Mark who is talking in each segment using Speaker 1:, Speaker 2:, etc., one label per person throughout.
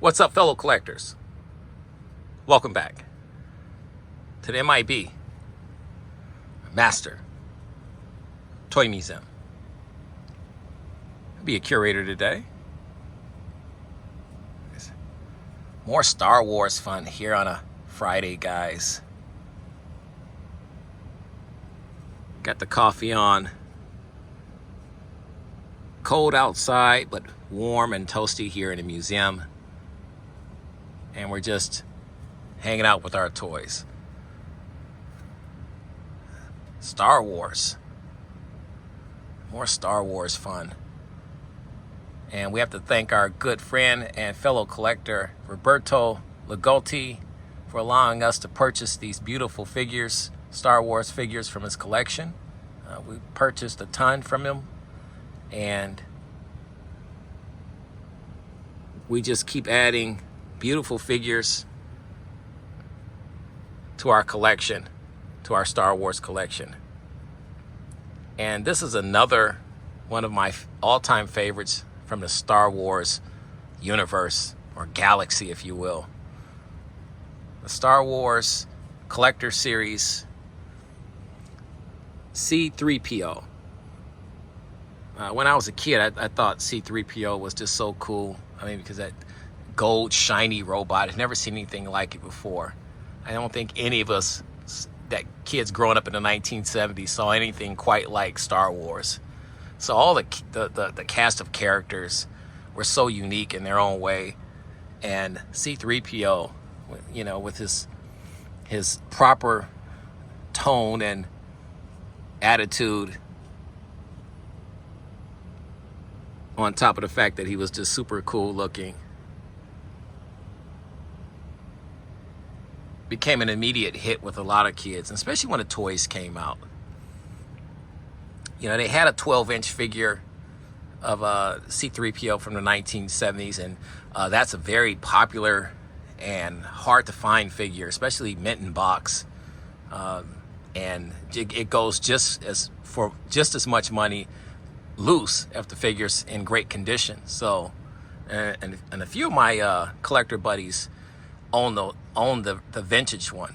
Speaker 1: What's up, fellow collectors? Welcome back to the MIB Master Toy Museum. I'll be a curator today. More Star Wars fun here on a Friday, guys. Got the coffee on. Cold outside, but warm and toasty here in the museum. And we're just hanging out with our toys. Star Wars. More Star Wars fun. And we have to thank our good friend and fellow collector, Roberto Ligotti, for allowing us to purchase these beautiful figures, Star Wars figures from his collection. We purchased a ton from him, and we just keep adding beautiful figures to our collection, to our Star Wars collection. And this is another one of my all-time favorites from the Star Wars universe, or galaxy, if you will. The Star Wars Collector Series C-3PO. When I was a kid, I thought C-3PO was just so cool. I mean, because that gold, shiny robot, I've never seen anything like it before. I don't think any of us, that kids growing up in the 1970s, saw anything quite like Star Wars. So all the cast of characters were so unique in their own way. And C-3PO, you know, with his proper tone and attitude, on top of the fact that he was just super cool looking, became an immediate hit with a lot of kids, especially when the toys came out. You know, they had a 12-inch figure of C-3PO from the 1970s, and that's a very popular and hard to find figure, especially mint in box. And it goes just as much money loose if the figure's in great condition. So, and a few of my collector buddies own the vintage one,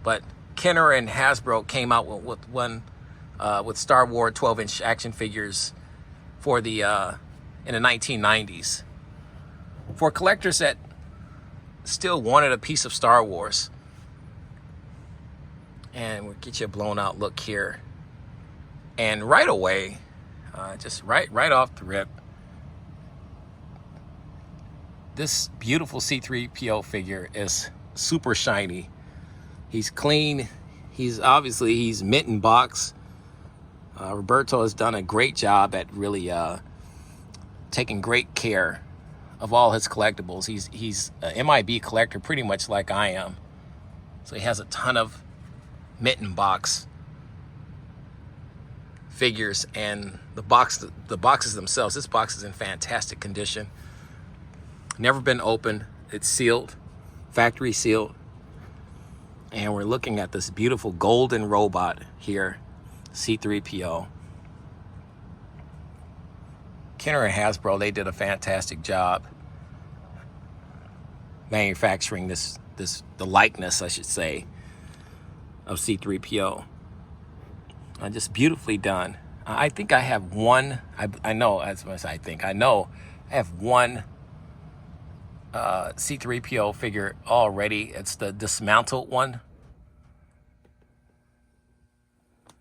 Speaker 1: but Kenner and Hasbro came out with one with Star Wars 12-inch action figures for the in the 1990s for collectors that still wanted a piece of Star Wars. And we'll get you a blown out look here. And right away, just right off the rip, this beautiful C-3PO figure is super shiny. He's clean. He's mint in box. Roberto has done a great job at really taking great care of all his collectibles. He's an MIB collector, pretty much like I am. So he has a ton of mint in box figures, and the boxes themselves. This box is in fantastic condition. Never been opened. It's sealed, factory sealed. And we're looking at this beautiful golden robot here, C-3PO. Kenner and Hasbro, they did a fantastic job manufacturing the likeness, I should say, of C-3PO. Just beautifully done. I think I have one. I know, as much as I know I have one C-3PO figure already. It's the dismantled one.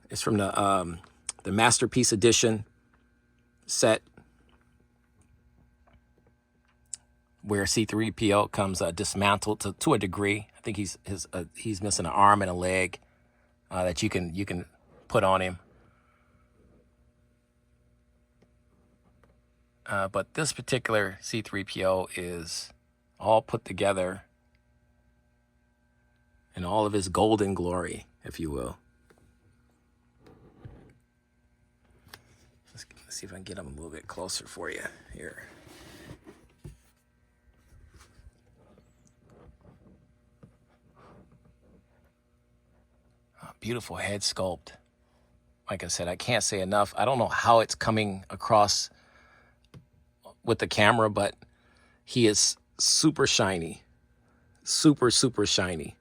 Speaker 1: It's from the Masterpiece Edition set, where C-3PO comes dismantled to a degree. I think he's missing an arm and a leg that you can put on him. But this particular C-3PO is all put together in all of his golden glory, if you will. Let's see if I can get him a little bit closer for you here. Beautiful head sculpt. Like I said, I can't say enough. I don't know how it's coming across with the camera, but he is super shiny, super, super shiny.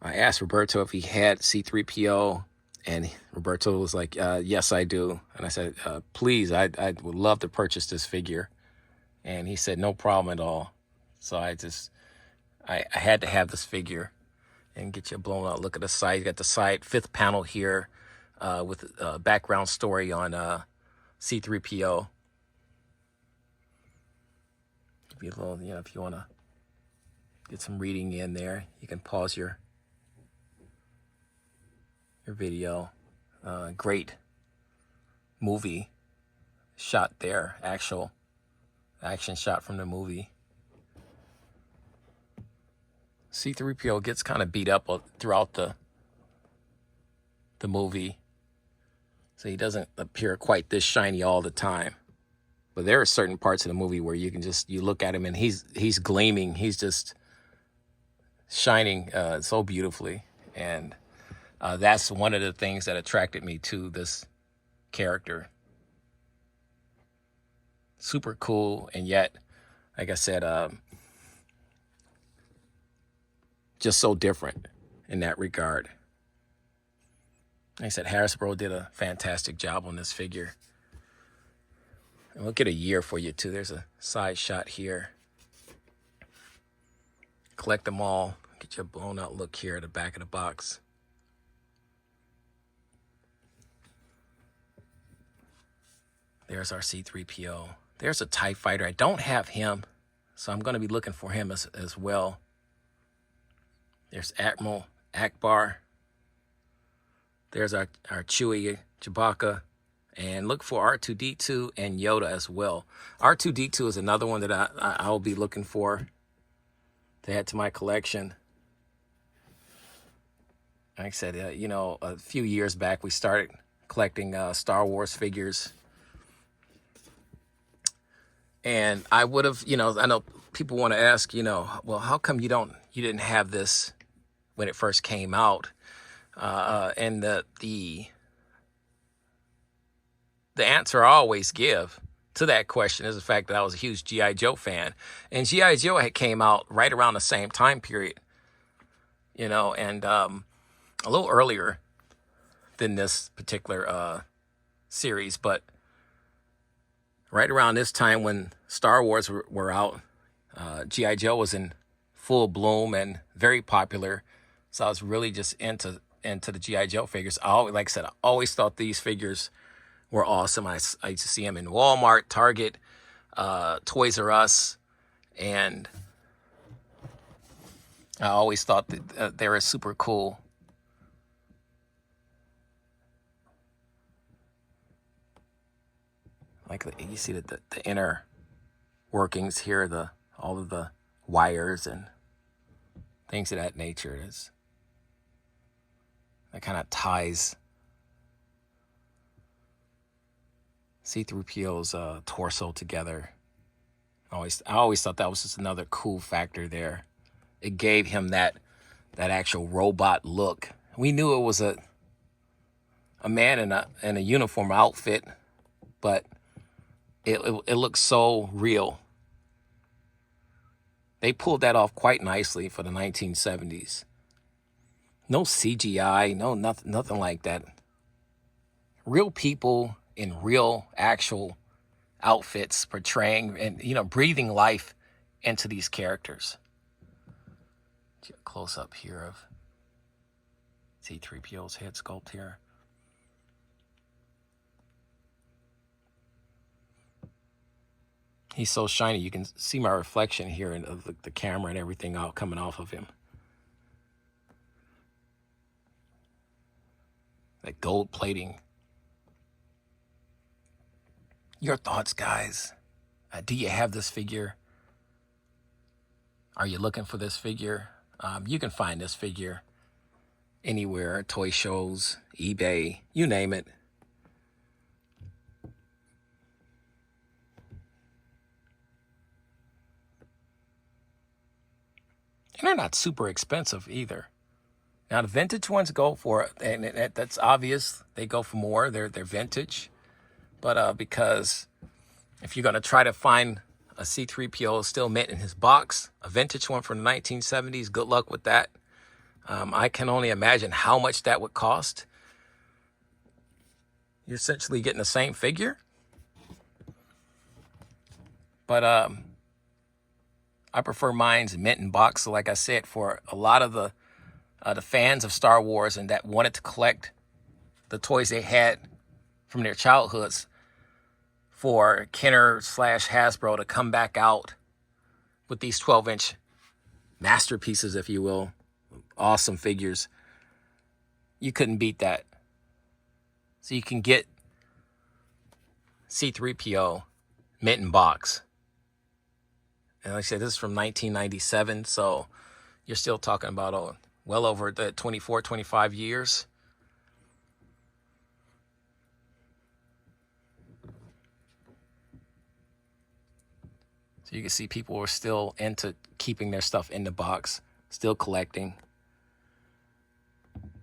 Speaker 1: I asked Roberto if he had C-3PO, and Roberto was like, yes, I do. And I said, please, I would love to purchase this figure. And he said, no problem at all. So I had to have this figure and get you a blown out look at the side. You got the side fifth panel here with a background story on C-3PO. Give you a little, if you want to get some reading in there, you can pause your video. Great movie shot there, actual action shot from the movie. C-3PO gets kind of beat up throughout the movie, so he doesn't appear quite this shiny all the time. But there are certain parts of the movie where you can you look at him and he's gleaming, he's just shining so beautifully. And that's one of the things that attracted me to this character. Super cool, and yet, like I said, just so different in that regard. Like I said, Hasbro did a fantastic job on this figure. And we'll get a year for you too. There's a side shot here. Collect them all. Get you a blown out look here at the back of the box. There's our C-3PO. There's a TIE Fighter. I don't have him, so I'm going to be looking for him as well. There's Admiral Akbar. There's our Chewie, Chewbacca. And look for R2-D2 and Yoda as well. R2-D2 is another one that I'll be looking for to add to my collection. Like I said, a few years back, we started collecting Star Wars figures. And I would have, I know people want to ask, well, how come you didn't have this when it first came out? And the answer I always give to that question is the fact that I was a huge G.I. Joe fan. And G.I. Joe had came out right around the same time period, and a little earlier than this particular series, but right around this time when Star Wars were out, G.I. Joe was in full bloom and very popular. So I was really just into the G.I. Joe figures. Like I said, I always thought these figures were awesome. I used to see them in Walmart, Target, Toys R Us, and I always thought that they were super cool. Like you see the inner workings here, all of the wires and things of that nature. That kind of ties C-3PO's torso together. I always thought that was just another cool factor there. It gave him that actual robot look. We knew it was a man in a uniform outfit, but it looked so real. They pulled that off quite nicely for the 1970s. No CGI, no nothing like that. Real people in real actual outfits portraying and breathing life into these characters. Get a close up here of C-3PO's head sculpt here. He's so shiny. You can see my reflection here of the camera and everything out coming off of him. That gold plating. Your thoughts, guys. Do you have this figure? Are you looking for this figure? You can find this figure anywhere, toy shows, eBay, you name it. And they're not super expensive either. Now, the vintage ones go for, and that's obvious, they go for more. They're vintage. But because if you're going to try to find a C-3PO still mint in his box, a vintage one from the 1970s, good luck with that. I can only imagine how much that would cost. You're essentially getting the same figure. But I prefer mine's mint in box. So like I said, for a lot of the fans of Star Wars and that wanted to collect the toys they had from their childhoods, for Kenner / Hasbro to come back out with these 12-inch masterpieces, if you will, awesome figures, you couldn't beat that. So you can get C-3PO mint in box. And like I said, this is from 1997, so you're still talking about well over the 24, 25 years. So you can see people are still into keeping their stuff in the box, still collecting.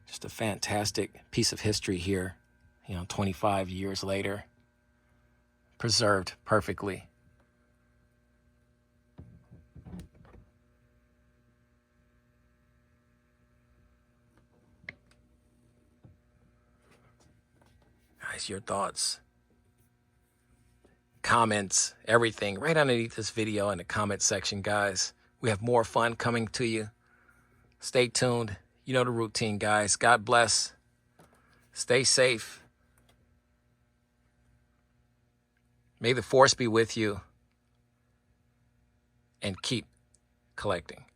Speaker 1: Just a fantastic piece of history here, 25 years later, preserved perfectly. Guys, your thoughts, comments, everything right underneath this video in the comment section, guys. We have more fun coming to you. Stay tuned. You know the routine, guys. God bless. Stay safe. May the force be with you. And keep collecting.